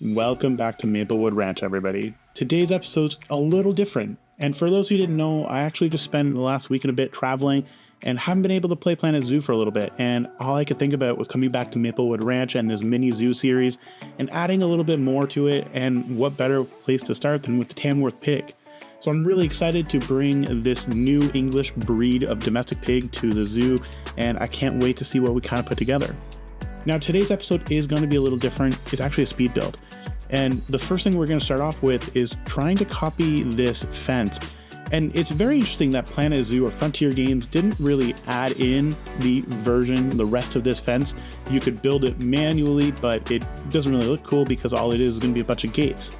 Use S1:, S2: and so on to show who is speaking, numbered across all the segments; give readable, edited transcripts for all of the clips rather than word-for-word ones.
S1: Welcome back to Maplewood Ranch, everybody. Today's episode's a little different, and for those who didn't know, I actually just spent the last week and a bit traveling and haven't been able to play Planet Zoo for a little bit, and all I could think about was coming back to Maplewood Ranch and this mini zoo series and adding a little bit more to it, and what better place to start than with the Tamworth pig. So I'm really excited to bring this new English breed of domestic pig to the zoo, and I can't wait to see what we kind of put together. Now, today's episode is going to be a little different. It's actually a speed build. And the first thing we're going to start off with is trying to copy this fence. And it's very interesting that Planet Zoo or Frontier Games didn't really add in the rest of this fence. You could build it manually, but it doesn't really look cool because all it is going to be a bunch of gates.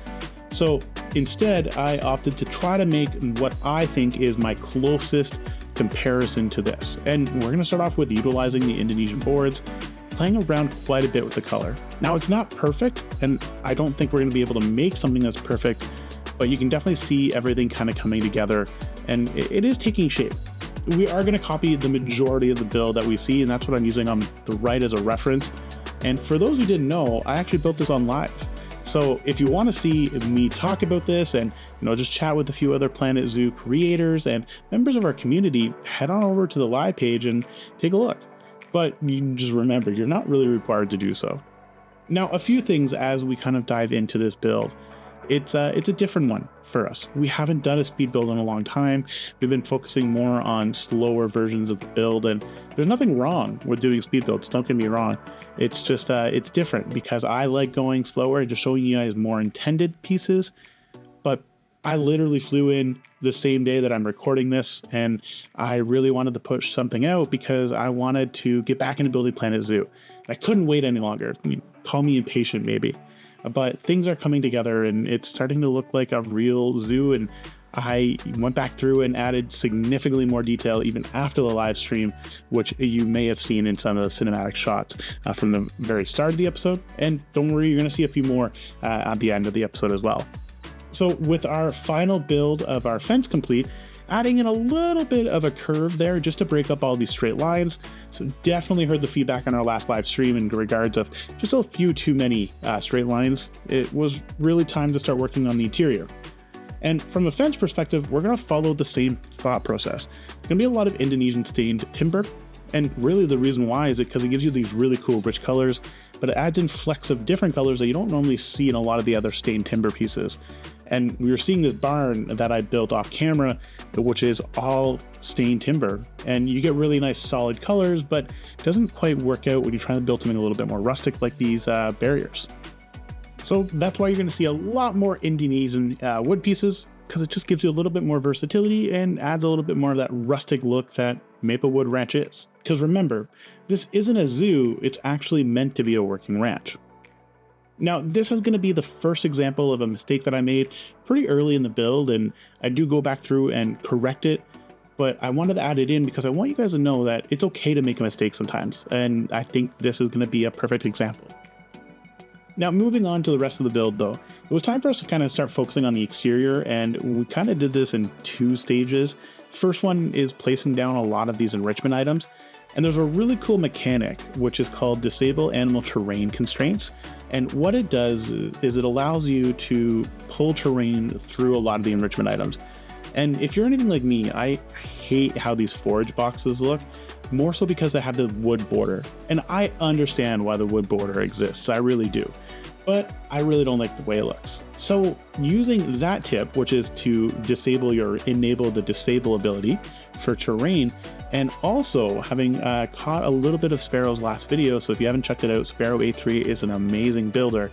S1: So instead, I opted to try to make what I think is my closest comparison to this. And we're going to start off with utilizing the Indonesian boards, playing around quite a bit with the color. Now, it's not perfect, and I don't think we're going to be able to make something that's perfect, but you can definitely see everything kind of coming together, and it is taking shape. We are going to copy the majority of the build that we see, and that's what I'm using on the right as a reference. And for those who didn't know, I actually built this on live. So if you want to see me talk about this and just chat with a few other Planet Zoo creators and members of our community, head on over to the live page and take a look. But you just remember, you're not really required to do so. Now, a few things as we kind of dive into this build. It's a different one for us. We haven't done a speed build in a long time. We've been focusing more on slower versions of the build, and there's nothing wrong with doing speed builds, don't get me wrong. It's just, it's different because I like going slower and just showing you guys more intended pieces. But I literally flew in the same day that I'm recording this, and I really wanted to push something out because I wanted to get back into building Planet Zoo. I couldn't wait any longer. Call me impatient maybe, but things are coming together and it's starting to look like a real zoo. And I went back through and added significantly more detail even after the live stream, which you may have seen in some of the cinematic shots from the very start of the episode. And don't worry, you're going to see a few more at the end of the episode as well. So with our final build of our fence complete, adding in a little bit of a curve there just to break up all these straight lines. So definitely heard the feedback on our last live stream in regards of just a few too many straight lines. It was really time to start working on the interior. And from a fence perspective, we're going to follow the same thought process. It's going to be a lot of Indonesian stained timber. And really the reason why is because it gives you these really cool rich colors, but it adds in flecks of different colors that you don't normally see in a lot of the other stained timber pieces. And we were seeing this barn that I built off camera, which is all stained timber. And you get really nice solid colors, but it doesn't quite work out when you're trying to build something a little bit more rustic like these barriers. So that's why you're going to see a lot more Indonesian wood pieces, because it just gives you a little bit more versatility and adds a little bit more of that rustic look that Maplewood Ranch is. Because remember, this isn't a zoo, it's actually meant to be a working ranch. Now, this is going to be the first example of a mistake that I made pretty early in the build, and I do go back through and correct it, but I wanted to add it in because I want you guys to know that it's okay to make a mistake sometimes, and I think this is going to be a perfect example. Now, moving on to the rest of the build though, it was time for us to kind of start focusing on the exterior, and we kind of did this in two stages. First one is placing down a lot of these enrichment items, and there's a really cool mechanic which is called Disable Animal Terrain Constraints. And what it does is it allows you to pull terrain through a lot of the enrichment items. And if you're anything like me, I hate how these forage boxes look, more so because they have the wood border. And I understand why the wood border exists, I really do. But I really don't like the way it looks. So using that tip, which is to enable the disable ability for terrain, and also having caught a little bit of Sparrow's last video, so if you haven't checked it out, Sparrow83 is an amazing builder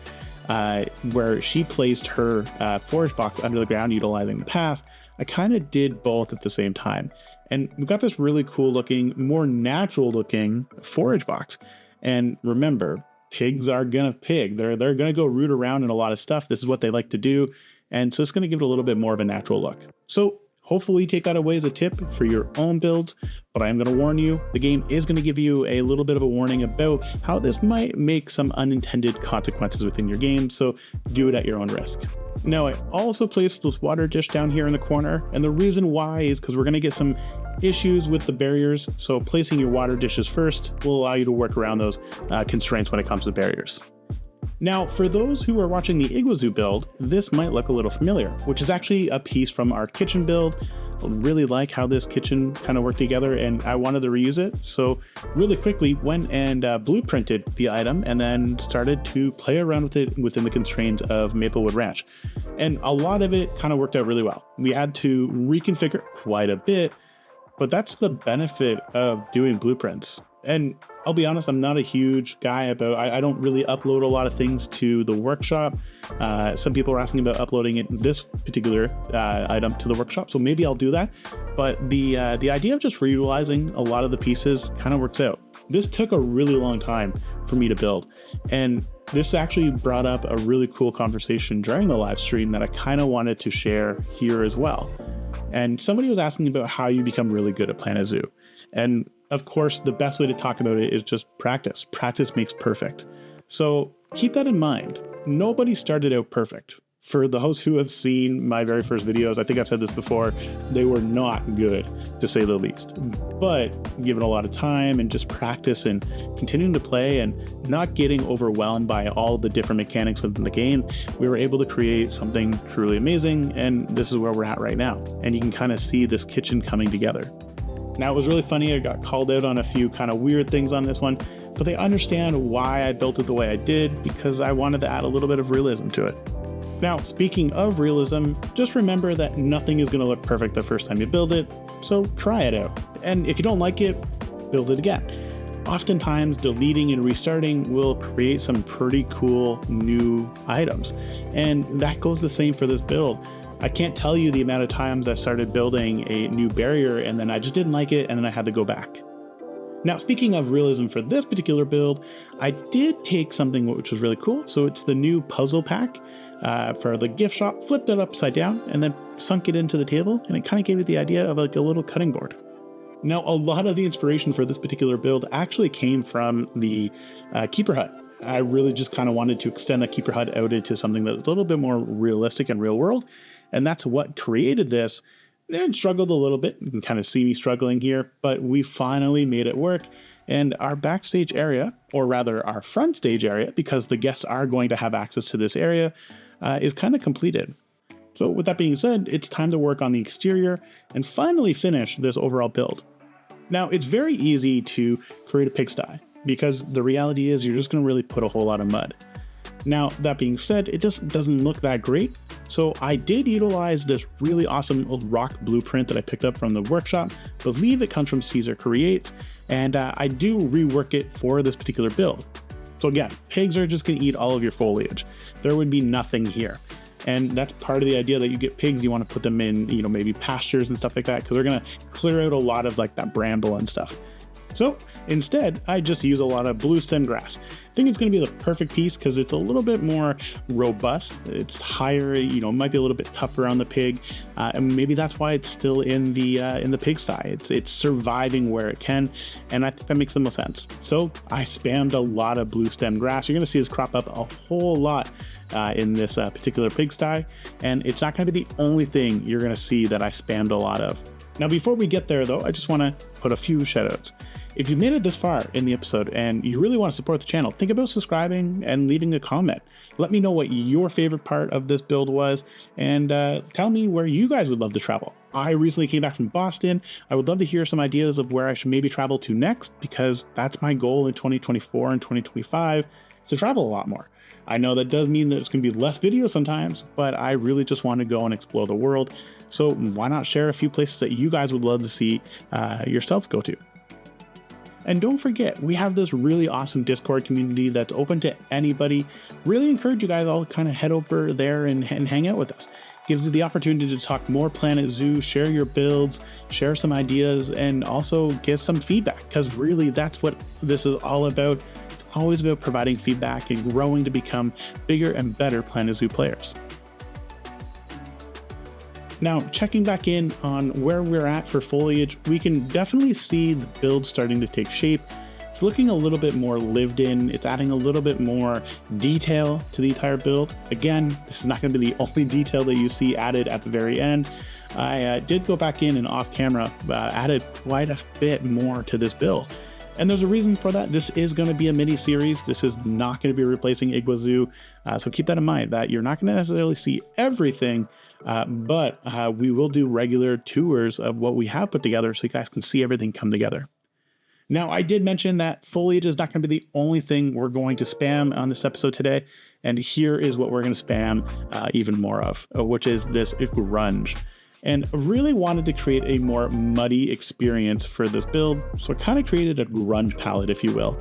S1: where she placed her forage box under the ground utilizing the path. I kind of did both at the same time. And we got this really cool looking, more natural looking forage box. And remember, pigs are gonna pig. They're gonna go root around in a lot of stuff. This is what they like to do. And so it's gonna give it a little bit more of a natural look. So hopefully take that away as a tip for your own builds, but I am going to warn you, the game is going to give you a little bit of a warning about how this might make some unintended consequences within your game, so do it at your own risk. Now, I also placed this water dish down here in the corner, and the reason why is because we're going to get some issues with the barriers, so placing your water dishes first will allow you to work around those constraints when it comes to barriers. Now, for those who are watching the Igloo Zoo build, this might look a little familiar, which is actually a piece from our kitchen build. I really like how this kitchen kind of worked together, and I wanted to reuse it. So really quickly went and blueprinted the item and then started to play around with it within the constraints of Maplewood Ranch. And a lot of it kind of worked out really well. We had to reconfigure quite a bit, but that's the benefit of doing blueprints. And I'll be honest, I'm not a huge guy about, I don't really upload a lot of things to the workshop. Some people are asking about uploading this particular item to the workshop, so maybe I'll do that. But the idea of just reutilizing a lot of the pieces kind of works out. This took a really long time for me to build, and this actually brought up a really cool conversation during the live stream that I kind of wanted to share here as well. And somebody was asking about how you become really good at planetzoo. And of course, the best way to talk about it is just practice. Practice makes perfect. So keep that in mind. Nobody started out perfect. For the hosts who have seen my very first videos, I think I've said this before, they were not good, to say the least. But given a lot of time and just practice and continuing to play and not getting overwhelmed by all the different mechanics within the game, we were able to create something truly amazing, and this is where we're at right now. And you can kind of see this kitchen coming together. Now, it was really funny, I got called out on a few kind of weird things on this one, but they understand why I built it the way I did, because I wanted to add a little bit of realism to it. Now, speaking of realism, just remember that nothing is going to look perfect the first time you build it, so try it out. And if you don't like it, build it again. Oftentimes, deleting and restarting will create some pretty cool new items, and that goes the same for this build. I can't tell you the amount of times I started building a new barrier and then I just didn't like it and then I had to go back. Now, speaking of realism for this particular build, I did take something which was really cool. So it's the new puzzle pack for the gift shop, flipped it upside down and then sunk it into the table, and it kind of gave it the idea of like a little cutting board. Now, a lot of the inspiration for this particular build actually came from the keeper hut. I really just kind of wanted to extend the keeper hut out into something that was a little bit more realistic and real world. And that's what created this. And struggled a little bit. You can kind of see me struggling here, but we finally made it work. And our backstage area, or rather our front stage area, because the guests are going to have access to this area, is kind of completed. So with that being said, it's time to work on the exterior and finally finish this overall build. Now, it's very easy to create a pigsty, because the reality is you're just going to really put a whole lot of mud. Now, that being said, it just doesn't look that great. So I did utilize this really awesome old rock blueprint that I picked up from the workshop. I believe it comes from Caesar Creates, and I do rework it for this particular build. So again, pigs are just going to eat all of your foliage. There would be nothing here. And that's part of the idea that you get pigs, you want to put them in, maybe pastures and stuff like that, because they're going to clear out a lot of like that bramble and stuff. So instead, I just use a lot of blue stem grass. I think it's going to be the perfect piece because it's a little bit more robust. It's higher, it might be a little bit tougher on the pig, and maybe that's why it's still in the pigsty. It's surviving where it can, and I think that makes the most sense. So I spammed a lot of blue stem grass. You're going to see this crop up a whole lot in this particular pigsty, and it's not going to be the only thing you're going to see that I spammed a lot of. Now, before we get there, though, I just want to put a few shoutouts. If you've made it this far in the episode and you really want to support the channel, think about subscribing and leaving a comment. Let me know what your favorite part of this build was, and tell me where you guys would love to travel. I recently came back from Boston. I would love to hear some ideas of where I should maybe travel to next, because that's my goal in 2024 and 2025, to travel a lot more. I know that does mean there's going to be less videos sometimes, but I really just want to go and explore the world. So why not share a few places that you guys would love to see yourselves go to? And don't forget, we have this really awesome Discord community that's open to anybody. Really encourage you guys all to kind of head over there and hang out with us. Gives you the opportunity to talk more planetzoo, share your builds, share some ideas, and also get some feedback, because really that's what this is all about. It's always about providing feedback and growing to become bigger and better planetzoo players. Now, checking back in on where we're at for foliage, we can definitely see the build starting to take shape. It's looking a little bit more lived in. It's adding a little bit more detail to the entire build. Again, this is not going to be the only detail that you see added at the very end. I did go back in and off camera, added quite a bit more to this build. And there's a reason for that. This is going to be a mini series. This is not going to be replacing Iguazu. So keep that in mind, that you're not going to necessarily see everything, but we will do regular tours of what we have put together so you guys can see everything come together. Now, I did mention that foliage is not going to be the only thing we're going to spam on this episode today. And here is what we're going to spam even more of, which is this grunge. And really wanted to create a more muddy experience for this build, so I kind of created a grunge palette, if you will.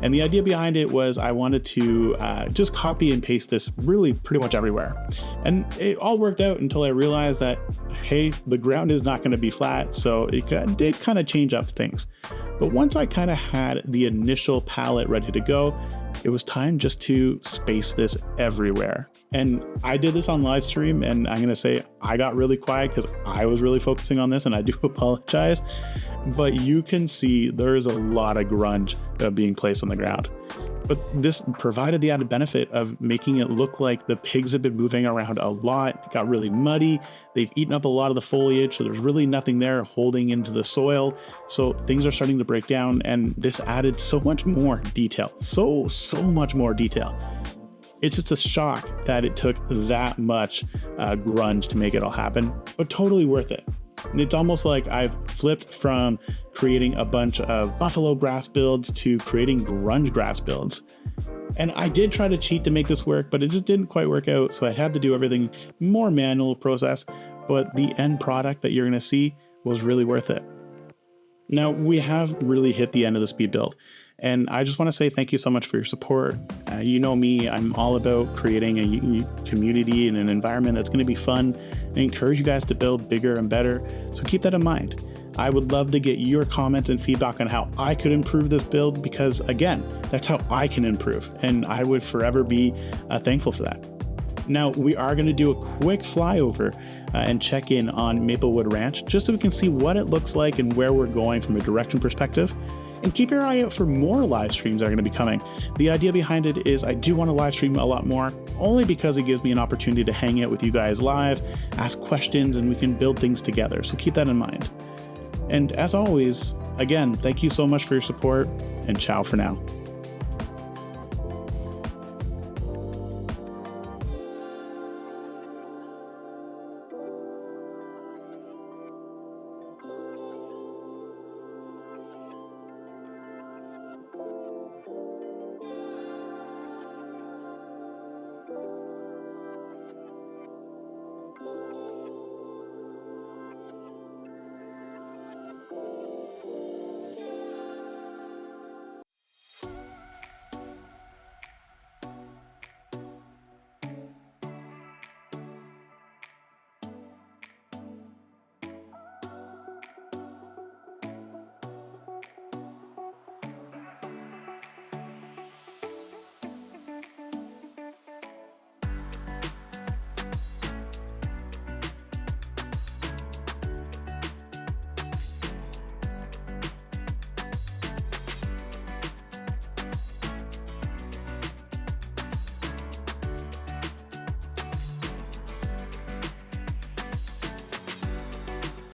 S1: And the idea behind it was I wanted to just copy and paste this really pretty much everywhere. And it all worked out until I realized that, hey, the ground is not going to be flat, so it did kind of change up things. But once I kind of had the initial palette ready to go, it was time just to space this everywhere. And I did this on live stream, and I'm gonna say I got really quiet because I was really focusing on this, and I do apologize. But you can see there's a lot of grunge being placed on the ground. But this provided the added benefit of making it look like the pigs have been moving around a lot. It got really muddy. They've eaten up a lot of the foliage, so there's really nothing there holding into the soil. So things are starting to break down, and this added so much more detail. So much more detail. It's just a shock that it took that much grunge to make it all happen, but totally worth it. And it's almost like I've flipped from creating a bunch of buffalo grass builds to creating grunge grass builds. And I did try to cheat to make this work, but it just didn't quite work out. So I had to do everything more manual process, but the end product that you're going to see was really worth it. Now we have really hit the end of the speed build. And I just want to say thank you so much for your support. You know me, I'm all about creating a community and an environment that's going to be fun. I encourage you guys to build bigger and better. So keep that in mind. I would love to get your comments and feedback on how I could improve this build, because again, that's how I can improve. And I would forever be thankful for that. Now, we are going to do a quick flyover and check in on Maplewood Ranch, just so we can see what it looks like and where we're going from a direction perspective. And keep your eye out for more live streams that are going to be coming. The idea behind it is I do want to live stream a lot more, only because it gives me an opportunity to hang out with you guys live, ask questions, and we can build things together. So keep that in mind. And as always, again, thank you so much for your support, and ciao for now.